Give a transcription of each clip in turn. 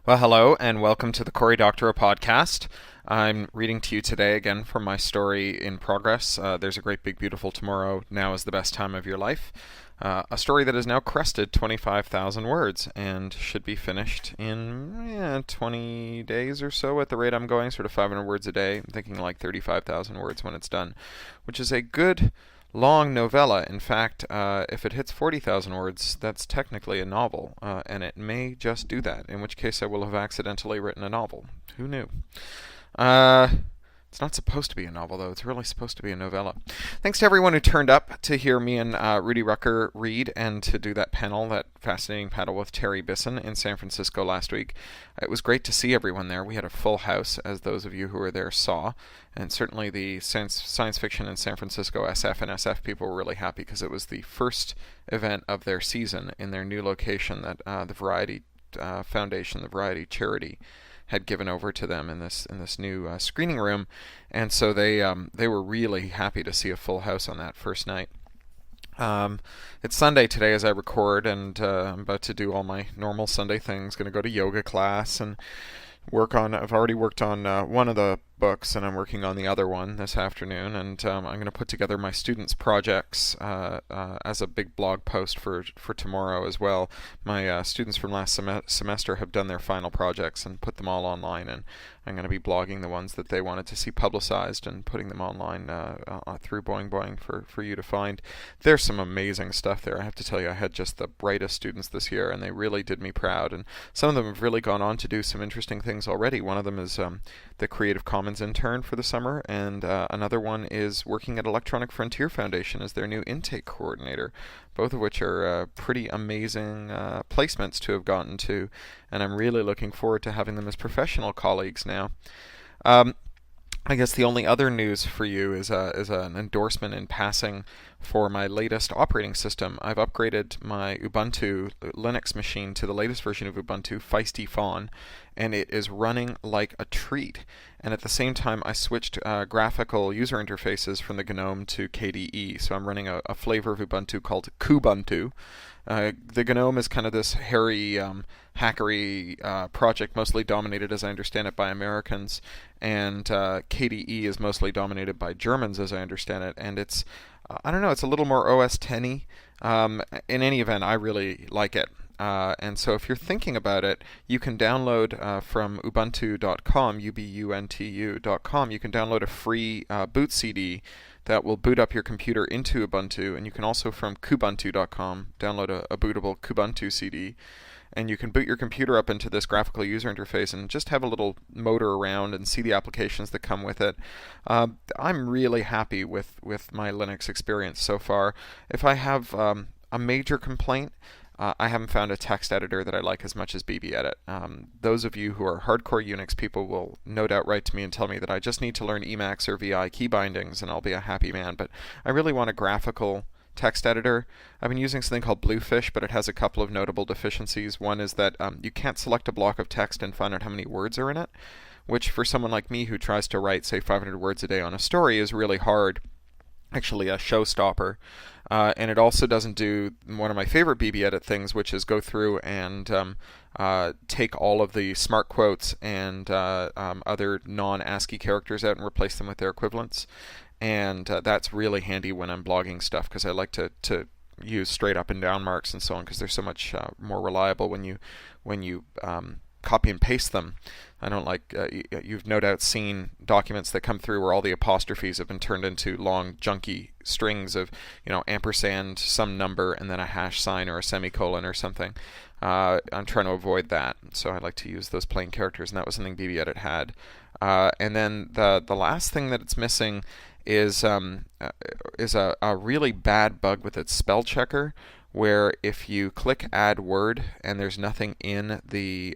Well, hello, and welcome to the Cory Doctorow podcast. I'm reading to you today again from my story in progress. There's a Great Big Beautiful Tomorrow. Now is the best time of your life. A story that has now crested 25,000 words and should be finished in 20 days or so at the rate I'm going, sort of 500 words a day. I'm thinking like 35,000 words when it's done, which is a good long novella. In fact, if it hits 40,000 words, that's technically a novel, and it may just do that, in which case I will have accidentally written a novel. Who knew? Uh, it's not supposed to be a novel, though. It's really supposed to be a novella. Thanks to everyone who turned up to hear me and Rudy Rucker read and to do that panel, that fascinating panel with Terry Bisson in San Francisco last week. It was great to see everyone there. We had a full house, as those of you who were there saw. And certainly the science fiction in San Francisco SF and SF people were really happy because it was the first event of their season in their new location that the Variety Foundation, the Variety Charity, had given over to them in this new screening room, and so they were really happy to see a full house on that first night. It's Sunday today as I record, and I'm about to do all my normal Sunday things. Going to go to yoga class and I've already worked on one of the books, and I'm working on the other one this afternoon, and I'm going to put together my students' projects as a big blog post for tomorrow as well. My students from last semester have done their final projects and put them all online, and I'm going to be blogging the ones that they wanted to see publicized and putting them online through Boing Boing for you to find. There's some amazing stuff there. I have to tell you, I had just the brightest students this year, and they really did me proud, and some of them have really gone on to do some interesting things already. One of them is the Creative Commons intern for the summer, and another one is working at Electronic Frontier Foundation as their new intake coordinator, both of which are pretty amazing placements to have gotten to, and I'm really looking forward to having them as professional colleagues now. I guess the only other news for you is an endorsement in passing for my latest operating system. I've upgraded my Ubuntu Linux machine to the latest version of Ubuntu, Feisty Fawn, and it is running like a treat. And at the same time, I switched graphical user interfaces from the GNOME to KDE, so I'm running a flavor of Ubuntu called Kubuntu. The GNOME is kind of this hairy, hackery project, mostly dominated, as I understand it, by Americans, and KDE is mostly dominated by Germans, as I understand it, and it's, I don't know, it's a little more OS 10-y. In any event, I really like it. And so if you're thinking about it, you can download from ubuntu.com, ubuntu.com, you can download a free boot CD that will boot up your computer into Ubuntu, and you can also from kubuntu.com download a bootable Kubuntu CD, and you can boot your computer up into this graphical user interface and just have a little motor around and see the applications that come with it. I'm really happy with my Linux experience so far. If I have a major complaint, I haven't found a text editor that I like as much as BBEdit. Those of you who are hardcore Unix people will no doubt write to me and tell me that I just need to learn Emacs or VI key bindings and I'll be a happy man, but I really want a graphical text editor. I've been using something called Bluefish, but it has a couple of notable deficiencies. One is that you can't select a block of text and find out how many words are in it, which for someone like me who tries to write, say, 500 words a day on a story is really hard. Actually a showstopper. And it also doesn't do one of my favorite BBEdit things, which is go through and take all of the smart quotes and other non-ASCII characters out and replace them with their equivalents. And that's really handy when I'm blogging stuff, because I like to use straight up and down marks and so on, because they're so much more reliable when you copy and paste them. I don't like, you've no doubt seen documents that come through where all the apostrophes have been turned into long, junky strings of, ampersand, some number, and then a hash sign or a semicolon or something. I'm trying to avoid that, so I like to use those plain characters, and that was something BBEdit had. And then the last thing that it's missing is a really bad bug with its spell checker, where if you click add word and there's nothing in the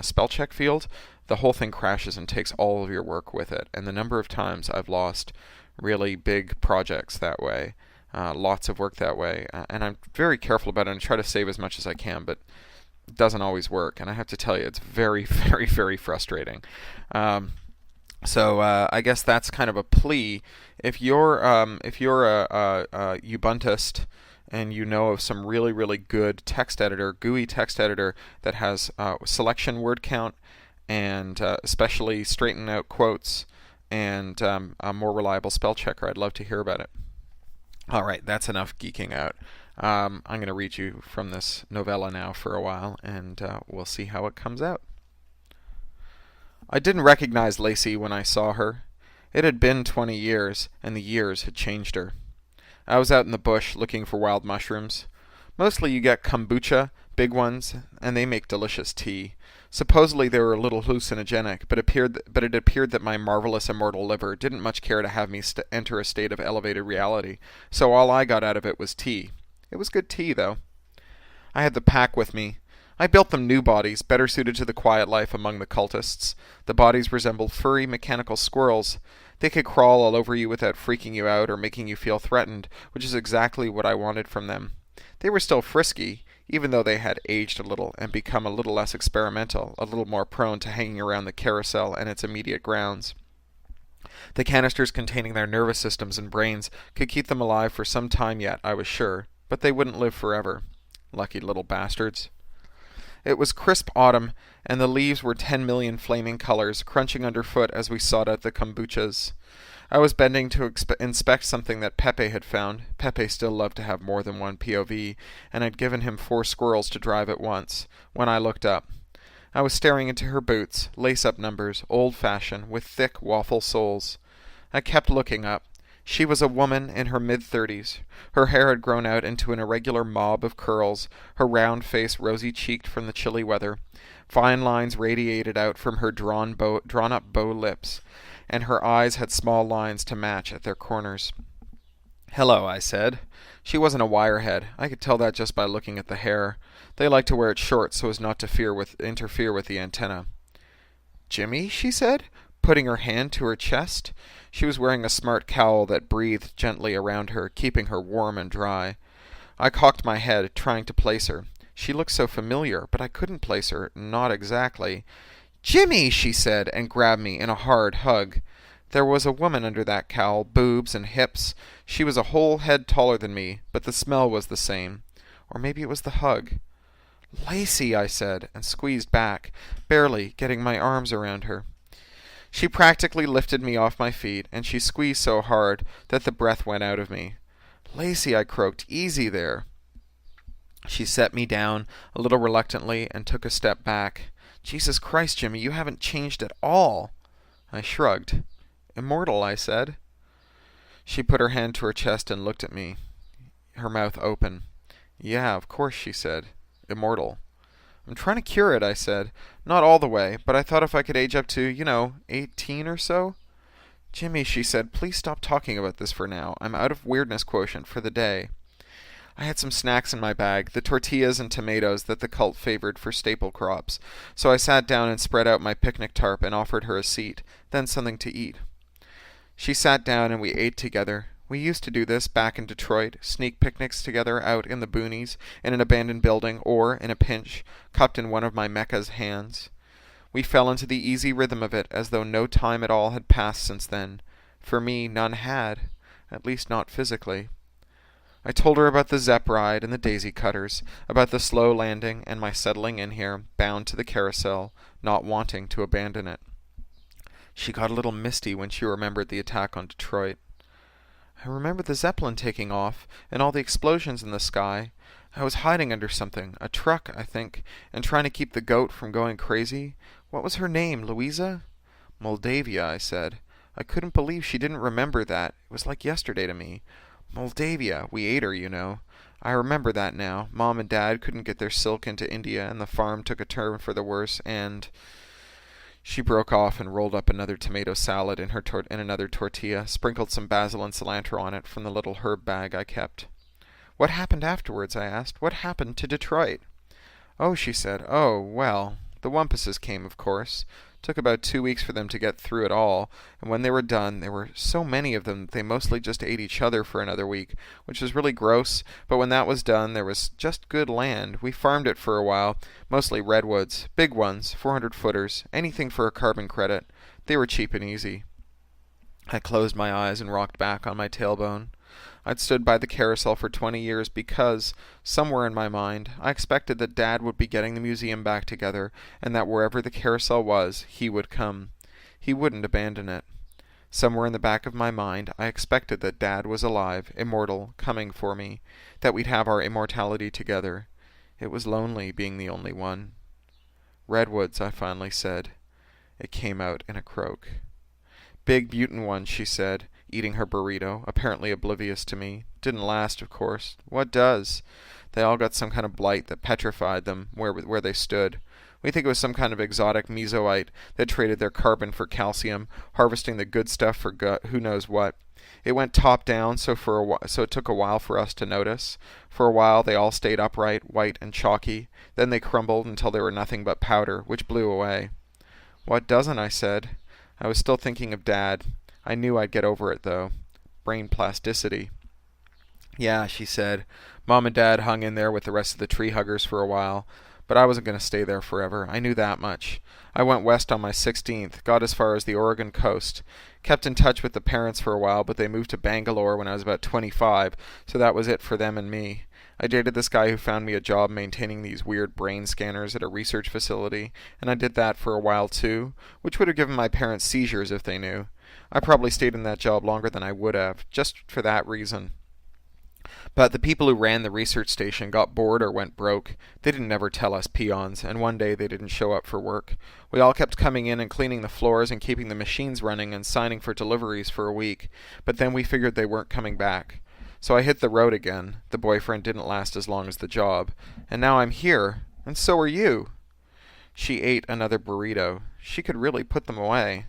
spell check field, the whole thing crashes and takes all of your work with it. And the number of times I've lost really big projects that way, lots of work that way, and I'm very careful about it and try to save as much as I can, but it doesn't always work. And I have to tell you, it's very, very, very frustrating. So I guess that's kind of a plea. If you're a Ubuntist and you know of some really, really good text editor, GUI text editor that has selection word count and especially straighten out quotes and a more reliable spell checker, I'd love to hear about it. All right, that's enough geeking out. I'm going to read you from this novella now for a while, and we'll see how it comes out. I didn't recognize Lacey when I saw her. It had been 20 years, and the years had changed her. I was out in the bush looking for wild mushrooms. Mostly you get kombucha, big ones, and they make delicious tea. Supposedly they were a little hallucinogenic, but it appeared that my marvelous immortal liver didn't much care to have me enter a state of elevated reality, so all I got out of it was tea. It was good tea, though. I had the pack with me. I built them new bodies, better suited to the quiet life among the cultists. The bodies resembled furry, mechanical squirrels. They could crawl all over you without freaking you out or making you feel threatened, which is exactly what I wanted from them. They were still frisky, even though they had aged a little and become a little less experimental, a little more prone to hanging around the carousel and its immediate grounds. The canisters containing their nervous systems and brains could keep them alive for some time yet, I was sure, but they wouldn't live forever. Lucky little bastards. It was crisp autumn, and the leaves were 10 million flaming colors, crunching underfoot as we sought out the kombuchas. I was bending to inspect something that Pepe had found. Pepe still loved to have more than one POV, and I'd given him 4 squirrels to drive at once, when I looked up. I was staring into her boots, lace-up numbers, old-fashioned, with thick waffle soles. I kept looking up. She was a woman in her mid-30s. Her hair had grown out into an irregular mob of curls, her round face rosy-cheeked from the chilly weather. Fine lines radiated out from her drawn-up bow lips, and her eyes had small lines to match at their corners. "Hello," I said. She wasn't a wirehead. I could tell that just by looking at the hair. They like to wear it short so as not to interfere with the antenna. "Jimmy?" she said, putting her hand to her chest. She was wearing a smart cowl that breathed gently around her, keeping her warm and dry. I cocked my head, trying to place her. She looked so familiar, but I couldn't place her, not exactly. "Jimmy!" she said, and grabbed me in a hard hug. There was a woman under that cowl, boobs and hips. She was a whole head taller than me, but the smell was the same. Or maybe it was the hug. "Lacey," I said, and squeezed back, barely getting my arms around her. She practically lifted me off my feet, and she squeezed so hard that the breath went out of me. "Lacey," I croaked, "easy there." She set me down, a little reluctantly, and took a step back. "Jesus Christ, Jimmy, you haven't changed at all." I shrugged. "Immortal," I said. She put her hand to her chest and looked at me, her mouth open. "Yeah, of course," she said. "Immortal." "I'm trying to cure it," I said. "Not all the way, but I thought if I could age up to, 18 or so." "Jimmy," she said, "please stop talking about this for now. I'm out of weirdness quotient for the day." I had some snacks in my bag, the tortillas and tomatoes that the cult favored for staple crops, so I sat down and spread out my picnic tarp and offered her a seat, then something to eat. She sat down and we ate together. We used to do this back in Detroit, sneak picnics together out in the boonies, in an abandoned building, or, in a pinch, cupped in one of my Mecca's hands. We fell into the easy rhythm of it as though no time at all had passed since then. For me, none had, at least not physically. I told her about the Zepp ride and the daisy cutters, about the slow landing and my settling in here, bound to the carousel, not wanting to abandon it. She got a little misty when she remembered the attack on Detroit. "I remember the Zeppelin taking off, and all the explosions in the sky. I was hiding under something, a truck, I think, and trying to keep the goat from going crazy. What was her name, Louisa?" "Moldavia," I said. I couldn't believe she didn't remember that. It was like yesterday to me. Moldavia. We ate her. I remember that now. Mom and Dad couldn't get their silk into India, and the farm took a turn for the worse, and... She broke off and rolled up another tomato salad in another tortilla, sprinkled some basil and cilantro on it from the little herb bag I kept. "What happened afterwards?" I asked. "What happened to Detroit?" "Oh," she said. "Oh, well, the Wumpuses came, of course. Took about 2 weeks for them to get through it all, and when they were done, there were so many of them that they mostly just ate each other for another week, which was really gross, but when that was done, there was just good land. We farmed it for a while, mostly redwoods, big ones, 400-footers, anything for a carbon credit. They were cheap and easy." I closed my eyes and rocked back on my tailbone. I'd stood by the carousel for 20 years because, somewhere in my mind, I expected that Dad would be getting the museum back together, and that wherever the carousel was, he would come. He wouldn't abandon it. Somewhere in the back of my mind, I expected that Dad was alive, immortal, coming for me, that we'd have our immortality together. It was lonely being the only one. "Redwoods," I finally said. It came out in a croak. "Big mutant ones," she said, eating her burrito, apparently oblivious to me. Didn't last, of course. What does? They all got some kind of blight that petrified them where they stood. We think it was some kind of exotic mesoite that traded their carbon for calcium, harvesting the good stuff for who knows what. It went top down, so it took a while for us to notice. For a while they all stayed upright, white and chalky. Then they crumbled until they were nothing but powder, which blew away. "What doesn't?" I said. I was still thinking of Dad. I knew I'd get over it, though. Brain plasticity. "Yeah," she said. "Mom and Dad hung in there with the rest of the tree huggers for a while. But I wasn't going to stay there forever. I knew that much. I went west on my 16th, got as far as the Oregon coast. Kept in touch with the parents for a while, but they moved to Bangalore when I was about 25, so that was it for them and me. I dated this guy who found me a job maintaining these weird brain scanners at a research facility, and I did that for a while too, which would have given my parents seizures if they knew. I probably stayed in that job longer than I would have, just for that reason. But the people who ran the research station got bored or went broke. They didn't ever tell us peons, and one day they didn't show up for work. We all kept coming in and cleaning the floors and keeping the machines running and signing for deliveries for a week, but then we figured they weren't coming back. So I hit the road again. The boyfriend didn't last as long as the job. And now I'm here, and so are you." She ate another burrito. She could really put them away.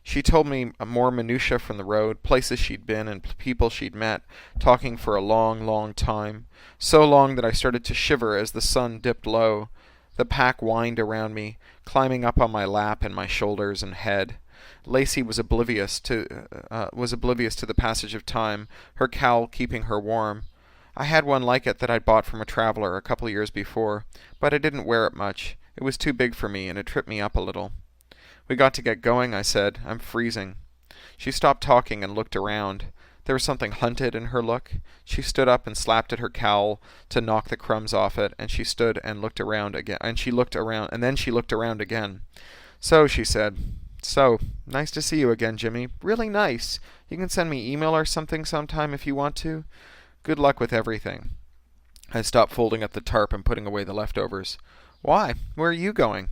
She told me more minutiae from the road, places she'd been and people she'd met, talking for a long, long time. So long that I started to shiver as the sun dipped low. The pack whined around me, climbing up on my lap and my shoulders and head. Lacey was oblivious to the passage of time, her cowl keeping her warm. I had one like it that I'd bought from a traveler a couple years before, but I didn't wear it much. It was too big for me, and it tripped me up a little. "We got to get going," I said. "I'm freezing." She stopped talking and looked around. There was something hunted in her look. She stood up and slapped at her cowl to knock the crumbs off it, and she stood and looked around again. And then she looked around again. "So," she said. "So, nice to see you again, Jimmy. Really nice. You can send me email or something sometime if you want to. Good luck with everything." I stopped folding up the tarp and putting away the leftovers. "Why? Where are you going?"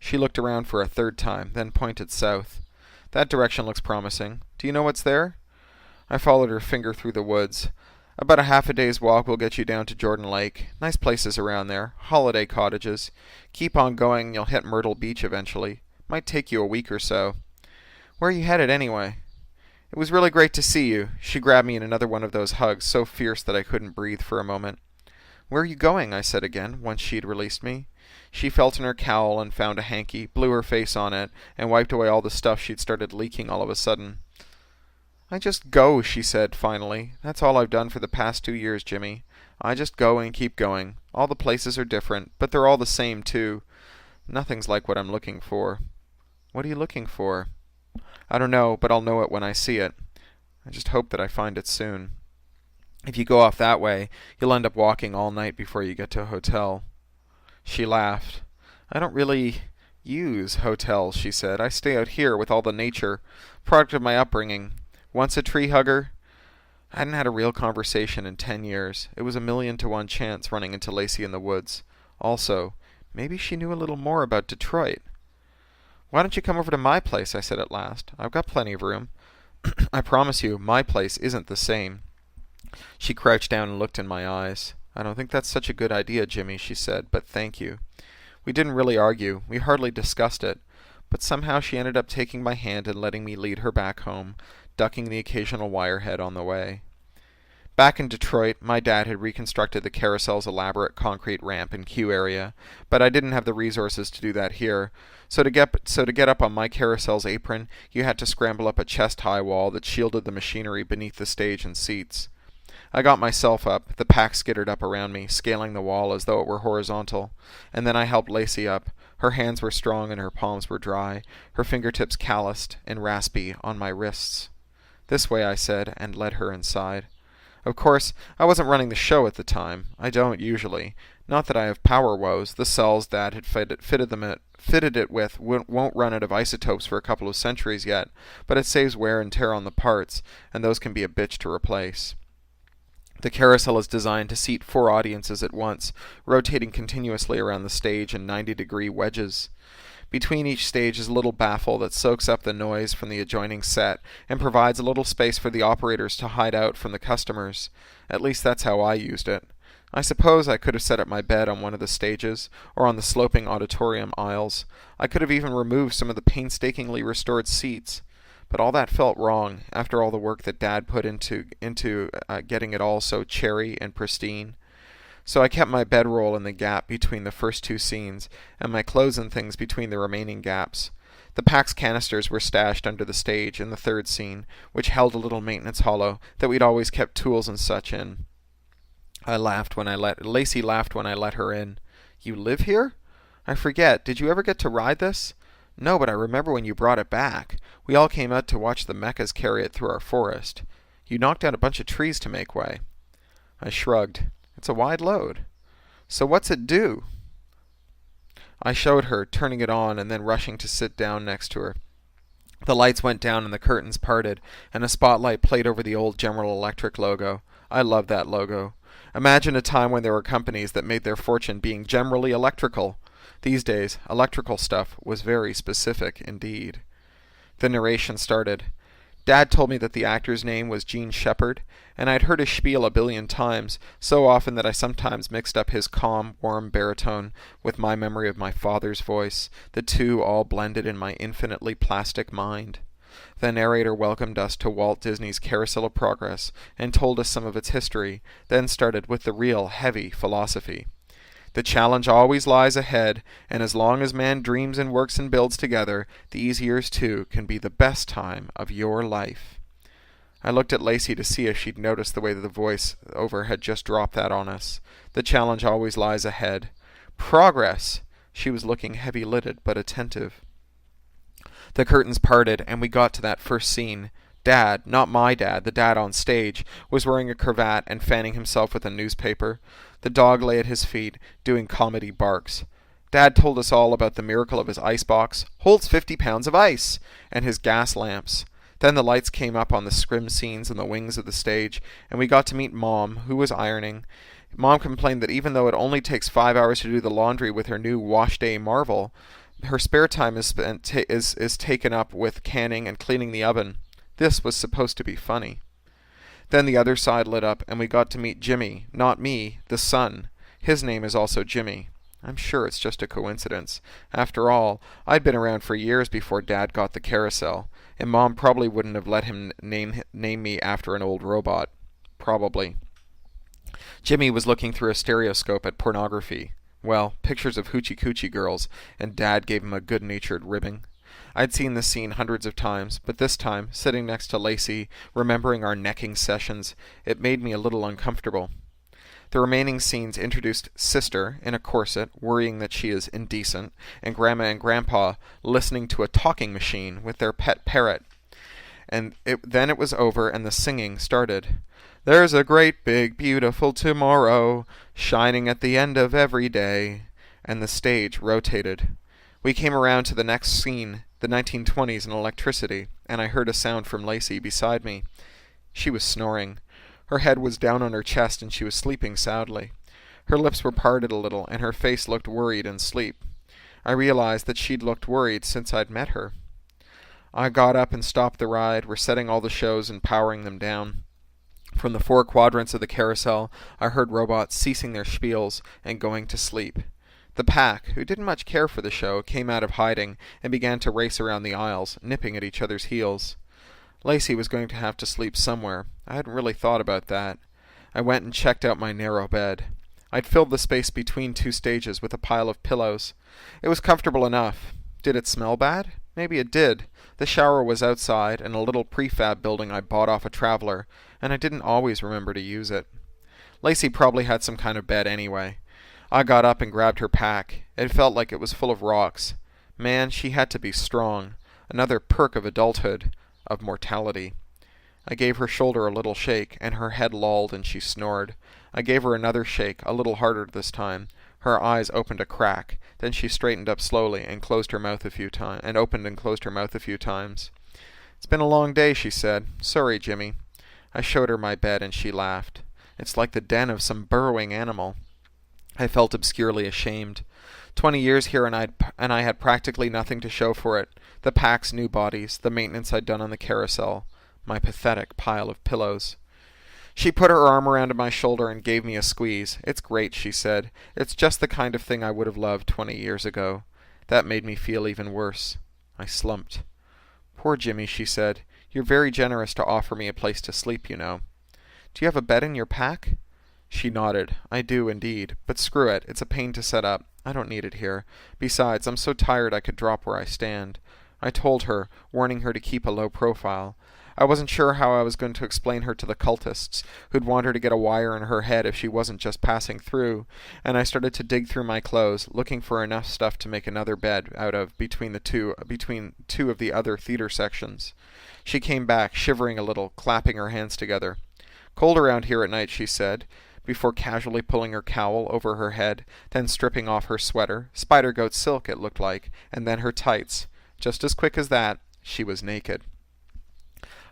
She looked around for a third time, then pointed south. "That direction looks promising. Do you know what's there?" I followed her finger through the woods. "About a half a day's walk will get you down to Jordan Lake. Nice places around there. Holiday cottages. Keep on going and you'll hit Myrtle Beach eventually. Might take you a week or so." "Where are you headed anyway?" "It was really great to see you." She grabbed me in another one of those hugs, so fierce that I couldn't breathe for a moment. "Where are you going?" I said again, once she'd released me. She felt in her cowl and found a hanky, blew her face on it, and wiped away all the stuff she'd started leaking all of a sudden. "I just go," she said finally. "That's all I've done for the past 2 years, Jimmy. I just go and keep going. All the places are different, but they're all the same, too. Nothing's like what I'm looking for." "What are you looking for?" "I don't know, but I'll know it when I see it. I just hope that I find it soon. If you go off that way, you'll end up walking all night before you get to a hotel." She laughed. "I don't really use hotels," she said. "I stay out here with all the nature, product of my upbringing. Once a tree hugger." I hadn't had a real conversation in 10 years. It was a 1,000,000 to 1 chance running into Lacey in the woods. Also, maybe she knew a little more about Detroit. "Why don't you come over to my place?" I said at last. "I've got plenty of room." "I promise you, my place isn't the same." She crouched down and looked in my eyes. "I don't think that's such a good idea, Jimmy," she said, "but thank you." We didn't really argue. We hardly discussed it. But somehow she ended up taking my hand and letting me lead her back home, ducking the occasional wirehead on the way. Back in Detroit, my dad had reconstructed the carousel's elaborate concrete ramp and queue area, but I didn't have the resources to do that here. So to get up on my carousel's apron, you had to scramble up a chest-high wall that shielded the machinery beneath the stage and seats. I got myself up. The pack skittered up around me, scaling the wall as though it were horizontal. And then I helped Lacey up. Her hands were strong and her palms were dry, her fingertips calloused and raspy on my wrists. "This way," I said, and led her inside. Of course, I wasn't running the show at the time. I don't usually. Not that I have power woes. The cells Dad had fitted it with won't run out of isotopes for a couple of centuries yet, but it saves wear and tear on the parts, and those can be a bitch to replace. The carousel is designed to seat 4 audiences at once, rotating continuously around the stage in 90-degree wedges. Between each stage is a little baffle that soaks up the noise from the adjoining set and provides a little space for the operators to hide out from the customers. At least that's how I used it. I suppose I could have set up my bed on one of the stages, or on the sloping auditorium aisles. I could have even removed some of the painstakingly restored seats. But all that felt wrong, after all the work that Dad put into getting it all so cherry and pristine. So I kept my bedroll in the gap between the first 2 scenes, and my clothes and things between the remaining gaps. The Pax canisters were stashed under the stage in the 3rd scene, which held a little maintenance hollow that we'd always kept tools and such in. Lacey laughed when I let her in. "You live here? I forget, did you ever get to ride this?" "No, but I remember when you brought it back. We all came out to watch the mechas carry it through our forest. You knocked down a bunch of trees to make way." I shrugged. "It's a wide load." "So what's it do?" I showed her, turning it on and then rushing to sit down next to her. The lights went down and the curtains parted, and a spotlight played over the old General Electric logo. I love that logo. Imagine a time when there were companies that made their fortune being generally electrical. These days, electrical stuff was very specific indeed. The narration started. Dad told me that the actor's name was Gene Shepard, and I'd heard his spiel a billion times, so often that I sometimes mixed up his calm, warm baritone with my memory of my father's voice, the two all blended in my infinitely plastic mind. The narrator welcomed us to Walt Disney's Carousel of Progress and told us some of its history, then started with the real heavy philosophy. The challenge always lies ahead, and as long as man dreams and works and builds together, these years too can be the best time of your life. I looked at Lacey to see if she'd noticed the way that the voice over had just dropped that on us. The challenge always lies ahead. Progress! She was looking heavy-lidded but attentive. The curtains parted, and we got to that first scene. Dad, not my dad, the dad on stage, was wearing a cravat and fanning himself with a newspaper. The dog lay at his feet, doing comedy barks. Dad told us all about the miracle of his icebox, holds 50 pounds of ice, and his gas lamps. Then the lights came up on the scrim scenes on the wings of the stage, and we got to meet Mom, who was ironing. Mom complained that even though it only takes 5 hours to do the laundry with her new wash day Marvel, her spare time is taken up with canning and cleaning the oven. This was supposed to be funny. Then the other side lit up, and we got to meet Jimmy, not me, the son. His name is also Jimmy. I'm sure it's just a coincidence. After all, I'd been around for years before Dad got the carousel, and Mom probably wouldn't have let him name me after an old robot. Probably. Jimmy was looking through a stereoscope at pornography. Well, pictures of hoochie-coochie girls, and Dad gave him a good-natured ribbing. I'd seen this scene hundreds of times, but this time, sitting next to Lacey, remembering our necking sessions, it made me a little uncomfortable. The remaining scenes introduced Sister, in a corset, worrying that she is indecent, and Grandma and Grandpa listening to a talking machine with their pet parrot. Then it was over, and the singing started. There's a great big beautiful tomorrow, shining at the end of every day. And the stage rotated. We came around to the next scene, the 1920s and electricity, and I heard a sound from Lacey beside me. She was snoring. Her head was down on her chest, and she was sleeping soundly. Her lips were parted a little, and her face looked worried in sleep. I realized that she'd looked worried since I'd met her. I got up and stopped the ride, resetting all the shows and powering them down. From the 4 quadrants of the carousel, I heard robots ceasing their spiels and going to sleep. The pack, who didn't much care for the show, came out of hiding and began to race around the aisles, nipping at each other's heels. Lacey was going to have to sleep somewhere. I hadn't really thought about that. I went and checked out my narrow bed. I'd filled the space between 2 stages with a pile of pillows. It was comfortable enough. Did it smell bad? Maybe it did. The shower was outside in a little prefab building I bought off a traveler, and I didn't always remember to use it. Lacey probably had some kind of bed anyway. I got up and grabbed her pack. It felt like it was full of rocks. Man, she had to be strong. Another perk of adulthood, of mortality. I gave her shoulder a little shake, and her head lolled and she snored. I gave her another shake, a little harder this time. Her eyes opened a crack. Then she straightened up slowly and closed her mouth a few times, and opened and closed her mouth a few times. "It's been a long day," she said. "Sorry, Jimmy." I showed her my bed, and she laughed. "It's like the den of some burrowing animal." I felt obscurely ashamed. 20 years here, and I had practically nothing to show for it. The Pack's new bodies, the maintenance I'd done on the carousel, my pathetic pile of pillows. She put her arm around my shoulder and gave me a squeeze. "It's great," she said. "It's just the kind of thing I would have loved 20 years ago." That made me feel even worse. I slumped. "Poor Jimmy," she said. "You're very generous to offer me a place to sleep, you know." "Do you have a bed in your pack?" She nodded. "I do, indeed. But screw it. It's a pain to set up. I don't need it here. Besides, I'm so tired I could drop where I stand." I told her, warning her to keep a low profile. I wasn't sure how I was going to explain her to the cultists, who'd want her to get a wire in her head if she wasn't just passing through, and I started to dig through my clothes, looking for enough stuff to make another bed out of between two of the other theater sections. She came back, shivering a little, clapping her hands together. "Cold around here at night," she said, before casually pulling her cowl over her head, then stripping off her sweater, spider goat silk it looked like, and then her tights. Just as quick as that, she was naked.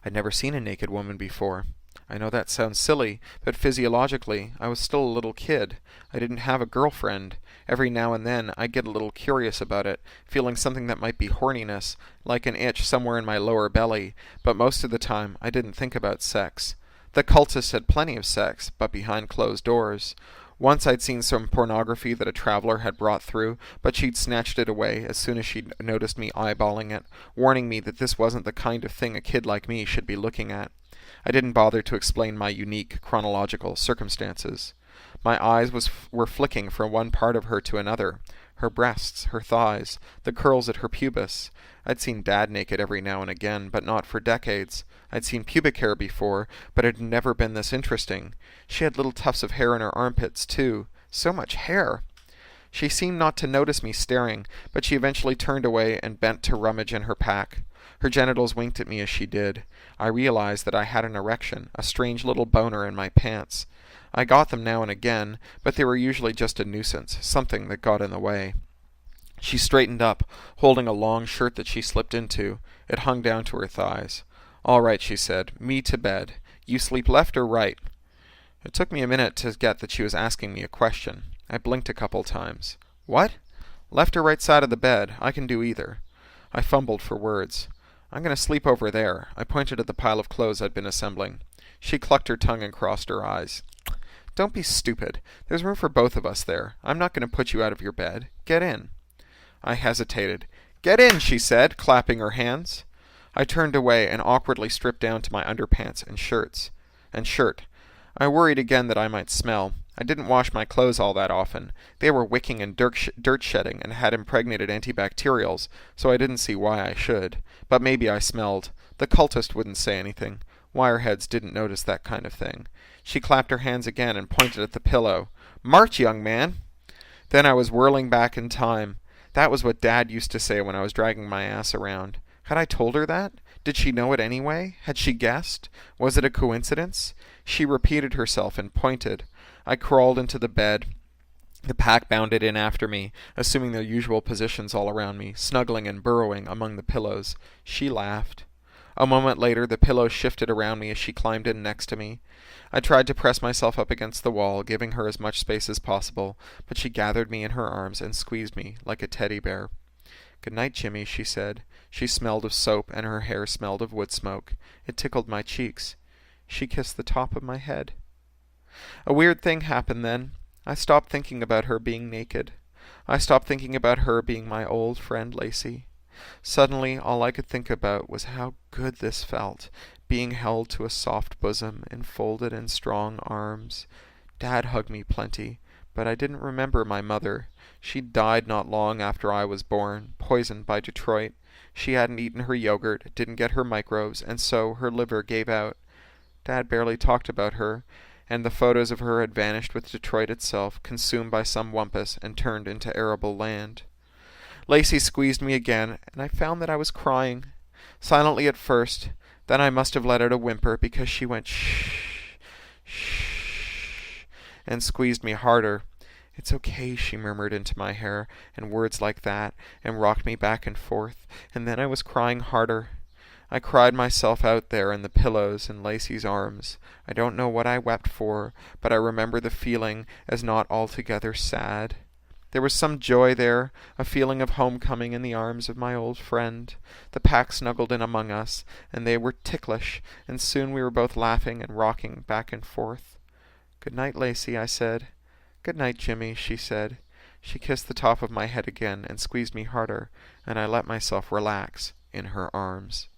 I'd never seen a naked woman before. I know that sounds silly, but physiologically, I was still a little kid. I didn't have a girlfriend. Every now and then, I'd get a little curious about it, feeling something that might be horniness, like an itch somewhere in my lower belly, but most of the time, I didn't think about sex. The cultists had plenty of sex, but behind closed doors. Once I'd seen some pornography that a traveler had brought through, but she'd snatched it away as soon as she'd noticed me eyeballing it, warning me that this wasn't the kind of thing a kid like me should be looking at. I didn't bother to explain my unique chronological circumstances. My eyes were flicking from one part of her to another. Her breasts, her thighs, the curls at her pubis. I'd seen Dad naked every now and again, but not for decades. I'd seen pubic hair before, but it had never been this interesting. She had little tufts of hair in her armpits, too. So much hair! She seemed not to notice me staring, but she eventually turned away and bent to rummage in her pack. Her genitals winked at me as she did. I realized that I had an erection, a strange little boner in my pants. I got them now and again, but they were usually just a nuisance, something that got in the way. She straightened up, holding a long shirt that she slipped into. It hung down to her thighs. "All right," she said. "Me to bed. You sleep left or right?" It took me a minute to get that she was asking me a question. I blinked a couple times. "What?" "Left or right side of the bed. I can do either." I fumbled for words. "I'm going to sleep over there." I pointed at the pile of clothes I'd been assembling. She clucked her tongue and crossed her eyes. "Don't be stupid. There's room for both of us there. I'm not going to put you out of your bed. Get in." I hesitated. "Get in," she said, clapping her hands. I turned away and awkwardly stripped down to my underpants and shirt. I worried again that I might smell. I didn't wash my clothes all that often. They were wicking and dirt shedding and had impregnated antibacterials, so I didn't see why I should. But maybe I smelled. The cultist wouldn't say anything. Wireheads didn't notice that kind of thing. She clapped her hands again and pointed at the pillow. "March, young man!" Then I was whirling back in time. That was what Dad used to say when I was dragging my ass around. Had I told her that? Did she know it anyway? Had she guessed? Was it a coincidence? She repeated herself and pointed. I crawled into the bed. The pack bounded in after me, assuming their usual positions all around me, snuggling and burrowing among the pillows. She laughed. A moment later, the pillows shifted around me as she climbed in next to me. I tried to press myself up against the wall, giving her as much space as possible, but she gathered me in her arms and squeezed me like a teddy bear. "Good night, Jimmy," she said. She smelled of soap, and her hair smelled of wood smoke. It tickled my cheeks. She kissed the top of my head. A weird thing happened then. I stopped thinking about her being naked. I stopped thinking about her being my old friend Lacey. Suddenly, all I could think about was how good this felt, being held to a soft bosom, enfolded in strong arms. Dad hugged me plenty, but I didn't remember my mother. She died not long after I was born, poisoned by Detroit. She hadn't eaten her yogurt, didn't get her microbes, and so her liver gave out. Dad barely talked about her, and the photos of her had vanished with Detroit itself, consumed by some wumpus and turned into arable land. Lacey squeezed me again, and I found that I was crying. Silently at first, Then I must have let out a whimper, because she went shh, shh, and squeezed me harder. It's okay, she murmured into my hair, and words like that, and rocked me back and forth, and then I was crying harder. I cried myself out there in the pillows in Lacey's arms. I don't know what I wept for, but I remember the feeling as not altogether sad. There was some joy there, a feeling of homecoming in the arms of my old friend. The pack snuggled in among us, and they were ticklish, and soon we were both laughing and rocking back and forth. "Good night, Lacey," I said. "Good night, Jimmy," she said. She kissed the top of my head again and squeezed me harder, and I let myself relax in her arms.